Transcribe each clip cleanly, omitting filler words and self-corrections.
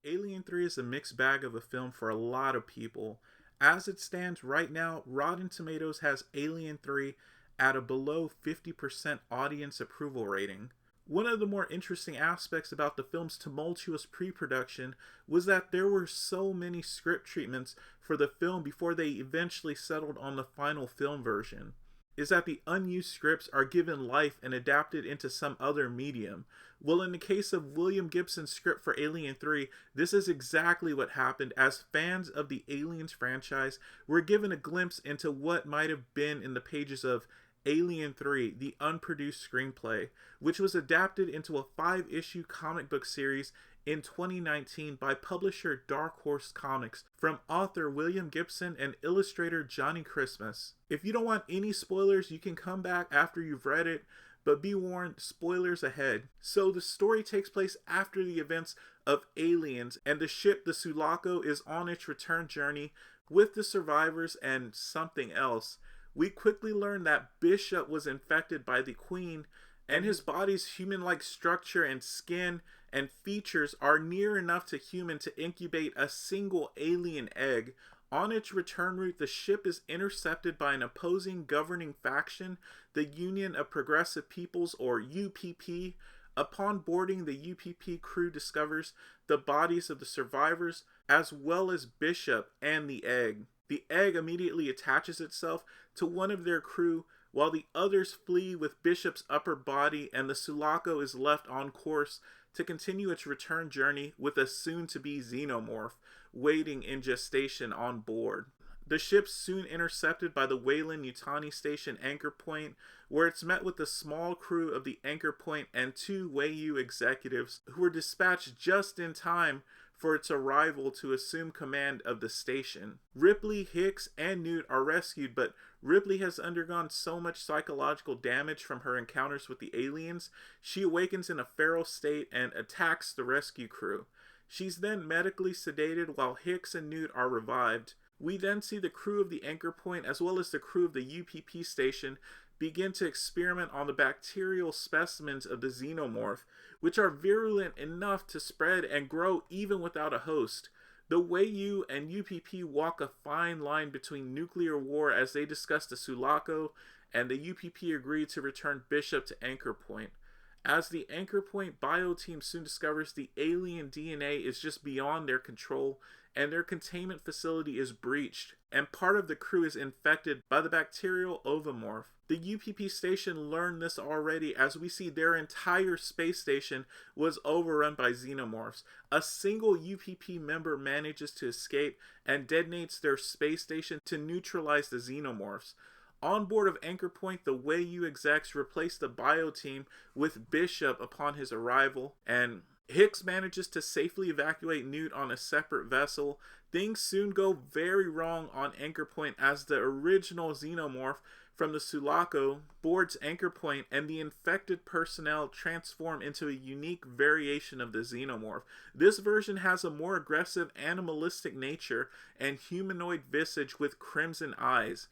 Alien 3 is a mixed bag of a film for a lot of people. As it stands right now, Rotten Tomatoes has Alien 3 at a below 50% audience approval rating. One of the more interesting aspects about the film's tumultuous pre-production was that there were so many script treatments for the film before they eventually settled on the final film version. Is that the unused scripts are given life and adapted into some other medium. Well, in the case of William Gibson's script for Alien 3, this is exactly what happened, as fans of the Aliens franchise were given a glimpse into what might have been in the pages of Alien 3, the Unproduced Screenplay, which was adapted into a 5-issue comic book series in 2019 by publisher Dark Horse Comics from author William Gibson and illustrator Johnny Christmas. If you don't want any spoilers, you can come back after you've read it, but be warned, spoilers ahead. So the story takes place after the events of Aliens, and the ship, the Sulaco, is on its return journey with the survivors and something else. We quickly learn that Bishop was infected by the Queen, and his body's human-like structure and skin and features are near enough to human to incubate a single alien egg. On its return route, the ship is intercepted by an opposing governing faction, the Union of Progressive Peoples, or UPP. Upon boarding, the UPP crew discovers the bodies of the survivors, as well as Bishop and the egg. The egg immediately attaches itself to one of their crew, while the others flee with Bishop's upper body, and the Sulaco is left on course to continue its return journey with a soon-to-be xenomorph waiting in gestation on board. The ship's soon intercepted by the Weyland-Yutani Station anchor point, where it's met with the small crew of the anchor point and 2 Weyland executives who were dispatched just in time for its arrival to assume command of the station. Ripley, Hicks, and Newt are rescued, but Ripley has undergone so much psychological damage from her encounters with the aliens, she awakens in a feral state and attacks the rescue crew. She's then medically sedated while Hicks and Newt are revived. We then see the crew of the anchor point as well as the crew of the UPP station begin to experiment on the bacterial specimens of the xenomorph, which are virulent enough to spread and grow even without a host. The Weyland and UPP walk a fine line between nuclear war as they discuss the Sulaco, and the UPP agree to return Bishop to Anchor Point. As the Anchor Point bio team soon discovers, the alien DNA is just beyond their control, and their containment facility is breached, and part of the crew is infected by the bacterial ovomorph. The UPP station learned this already, as we see their entire space station was overrun by xenomorphs. A single UPP member manages to escape and detonates their space station to neutralize the xenomorphs. On board of Anchor Point, the Weyland execs replace the bio team with Bishop upon his arrival, and Hicks manages to safely evacuate Newt on a separate vessel. Things soon go very wrong on Anchor Point as the original xenomorph from the Sulaco boards Anchor Point, and the infected personnel transform into a unique variation of the xenomorph. This version has a more aggressive animalistic nature and humanoid visage with crimson eyes.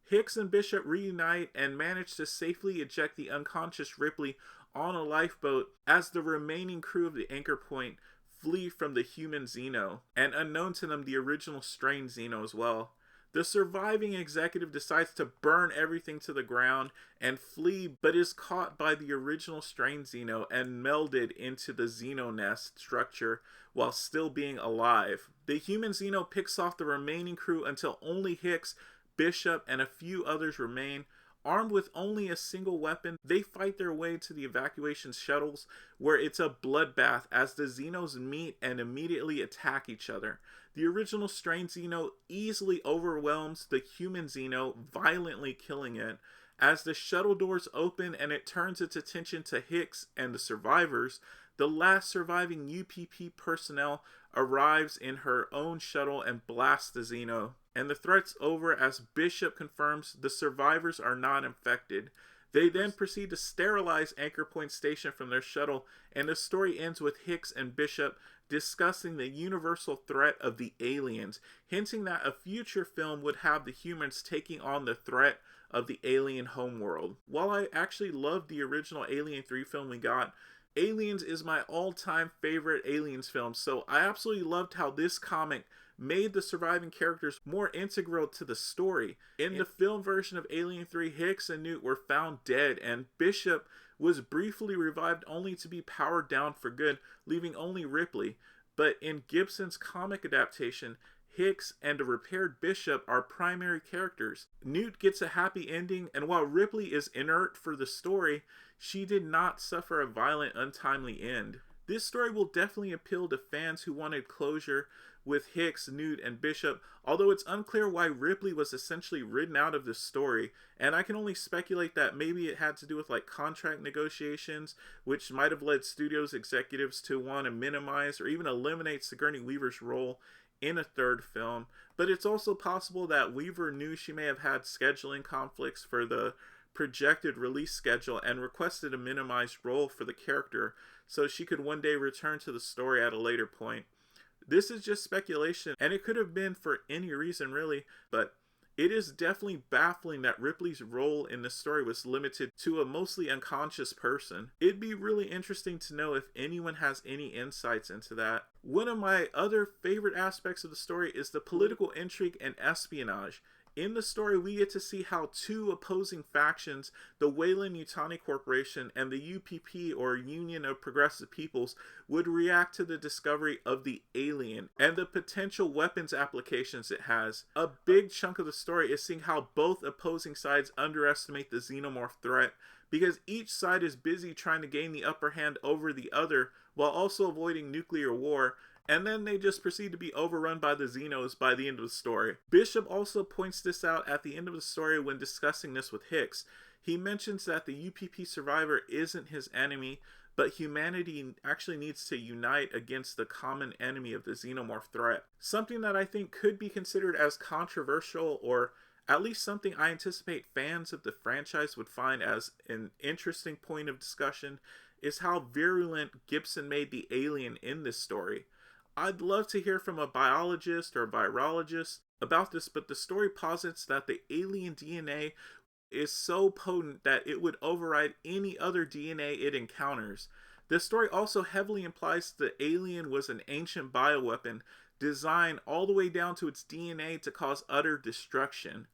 Hicks and Bishop reunite and manage to safely eject the unconscious Ripley on a lifeboat as the remaining crew of the Anchor Point flee from the human Xeno, and unknown to them the original strain Xeno as well. The surviving executive decides to burn everything to the ground and flee, but is caught by the original strain Xeno and melded into the Xeno nest structure while still being alive. The human Xeno picks off the remaining crew until only Hicks, Bishop, and a few others remain. Armed with only a single weapon, they fight their way to the evacuation shuttles, where it's a bloodbath as the Xenos meet and immediately attack each other. The original strain Xeno easily overwhelms the human Xeno, violently killing it. As the shuttle doors open and it turns its attention to Hicks and the survivors, the last surviving UPP personnel arrives in her own shuttle and blasts the Xeno. And the threat's over as Bishop confirms the survivors are not infected. They then proceed to sterilize Anchor Point Station from their shuttle, and the story ends with Hicks and Bishop discussing the universal threat of the aliens, hinting that a future film would have the humans taking on the threat of the alien homeworld. While I actually loved the original Alien 3 film we got, Aliens is my all-time favorite Aliens film, so I absolutely loved how this comic made the surviving characters more integral to the story. In the film version of Alien 3, Hicks and Newt were found dead, and Bishop was briefly revived only to be powered down for good, leaving only Ripley. But in Gibson's comic adaptation, Hicks and a repaired Bishop are primary characters. Newt gets a happy ending, and while Ripley is inert for the story, she did not suffer a violent, untimely end. This story will definitely appeal to fans who wanted closure with Hicks, Newt, and Bishop, although it's unclear why Ripley was essentially written out of this story, and I can only speculate that maybe it had to do with like contract negotiations, which might have led studios executives to want to minimize or even eliminate Sigourney Weaver's role in a third film. But it's also possible that Weaver knew she may have had scheduling conflicts for the projected release schedule and requested a minimized role for the character so she could one day return to the story at a later point. This is just speculation, and it could have been for any reason really, but it is definitely baffling that Ripley's role in the story was limited to a mostly unconscious person. It'd be really interesting to know if anyone has any insights into that. One of my other favorite aspects of the story is the political intrigue and espionage. In the story, we get to see how two opposing factions, the Weyland-Yutani Corporation and the UPP, or Union of Progressive Peoples, would react to the discovery of the alien and the potential weapons applications it has. A big chunk of the story is seeing how both opposing sides underestimate the xenomorph threat, because each side is busy trying to gain the upper hand over the other while also avoiding nuclear war, and then they just proceed to be overrun by the Xenos by the end of the story. Bishop also points this out at the end of the story when discussing this with Hicks. He mentions that the UPP survivor isn't his enemy, but humanity actually needs to unite against the common enemy of the xenomorph threat. Something that I think could be considered as controversial, or at least something I anticipate fans of the franchise would find as an interesting point of discussion, is how virulent Gibson made the alien in this story. I'd love to hear from a biologist or virologist about this, but the story posits that the alien DNA is so potent that it would override any other DNA it encounters. The story also heavily implies the alien was an ancient bioweapon designed all the way down to its DNA to cause utter destruction.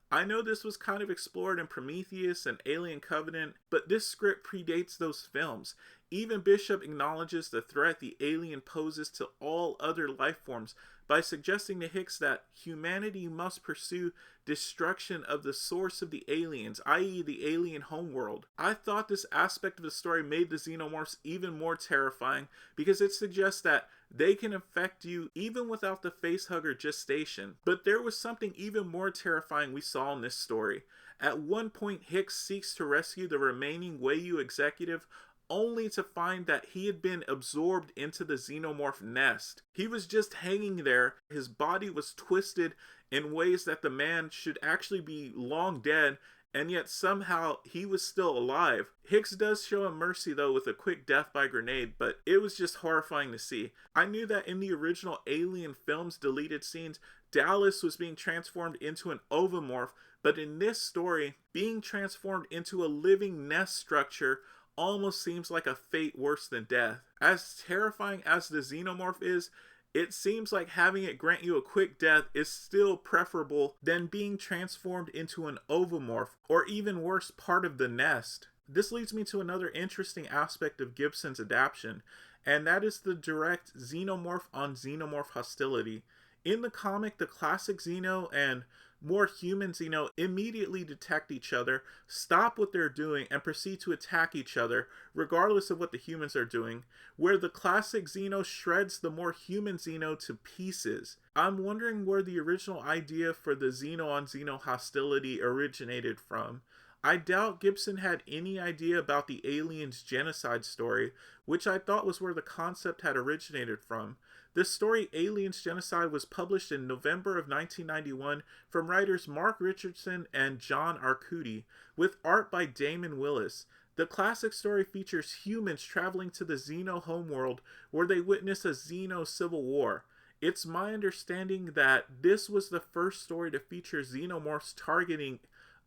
I know this was kind of explored in Prometheus and Alien Covenant, but this script predates those films. Even Bishop acknowledges the threat the alien poses to all other life forms by suggesting to Hicks that humanity must pursue destruction of the source of the aliens, i.e. the alien homeworld. I thought this aspect of the story made the xenomorphs even more terrifying because it suggests that they can infect you even without the facehugger gestation. But there was something even more terrifying we saw in this story. At one point, Hicks seeks to rescue the remaining Weyland executive, only to find that he had been absorbed into the xenomorph nest. He was just hanging there. His body was twisted in ways that the man should actually be long dead, and yet somehow he was still alive. Hicks does show him mercy though with a quick death by grenade, but it was just horrifying to see. I knew that in the original Alien films deleted scenes, Dallas was being transformed into an ovomorph, but in this story, being transformed into a living nest structure almost seems like a fate worse than death. As terrifying as the xenomorph is, it seems like having it grant you a quick death is still preferable than being transformed into an ovomorph, or even worse, part of the nest. This leads me to another interesting aspect of Gibson's adaptation, and that is the direct xenomorph on xenomorph hostility. In the comic, the classic Xeno and more human Xeno immediately detect each other, stop what they're doing, and proceed to attack each other, regardless of what the humans are doing, where the classic Xeno shreds the more human Xeno to pieces. I'm wondering where the original idea for the Xeno on Xeno hostility originated from. I doubt Gibson had any idea about the aliens' genocide story, which I thought was where the concept had originated from. This story, Aliens Genocide, was published in November of 1991 from writers Mark Richardson and John Arcudi, with art by Damon Willis. The classic story features humans traveling to the Xeno homeworld where they witness a Xeno civil war. It's my understanding that this was the first story to feature xenomorphs targeting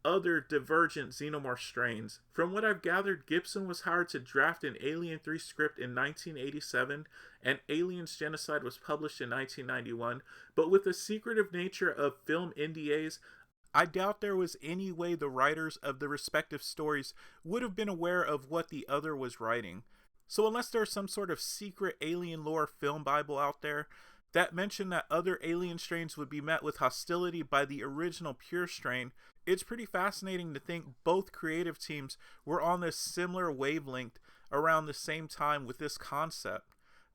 other divergent xenomorph strains. From what I've gathered, Gibson was hired to draft an Alien 3 script in 1987, and Aliens Genocide was published in 1991, but with the secretive nature of film NDAs, I doubt there was any way the writers of the respective stories would have been aware of what the other was writing. So unless there's some sort of secret alien lore film bible out there that mentioned that other alien strains would be met with hostility by the original pure strain, it's pretty fascinating to think both creative teams were on this similar wavelength around the same time with this concept.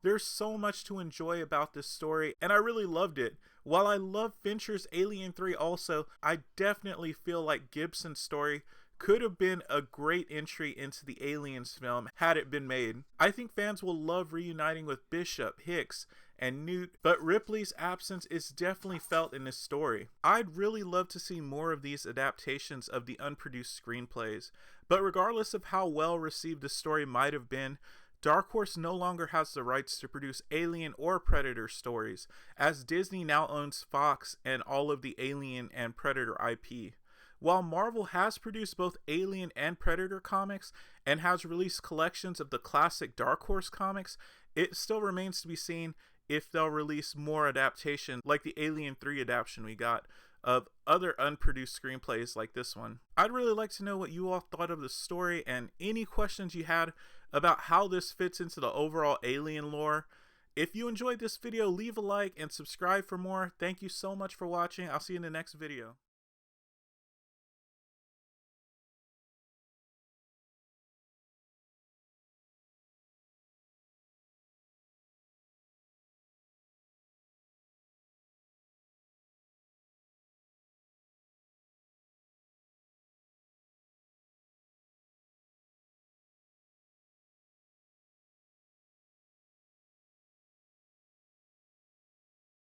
There's so much to enjoy about this story, and I really loved it. While I love Fincher's Alien 3 also, I definitely feel like Gibson's story could have been a great entry into the Aliens film had it been made. I think fans will love reuniting with Bishop, Hicks, and Newt, but Ripley's absence is definitely felt in this story. I'd really love to see more of these adaptations of the unproduced screenplays, but regardless of how well received the story might have been, Dark Horse no longer has the rights to produce Alien or Predator stories, as Disney now owns Fox and all of the Alien and Predator IP. While Marvel has produced both Alien and Predator comics and has released collections of the classic Dark Horse comics, it still remains to be seen if they'll release more adaptation like the Alien 3 adaptation we got of other unproduced screenplays like this one. I'd really like to know what you all thought of the story and any questions you had about how this fits into the overall Alien lore. If you enjoyed this video, leave a like and subscribe for more. Thank you so much for watching. I'll see you in the next video.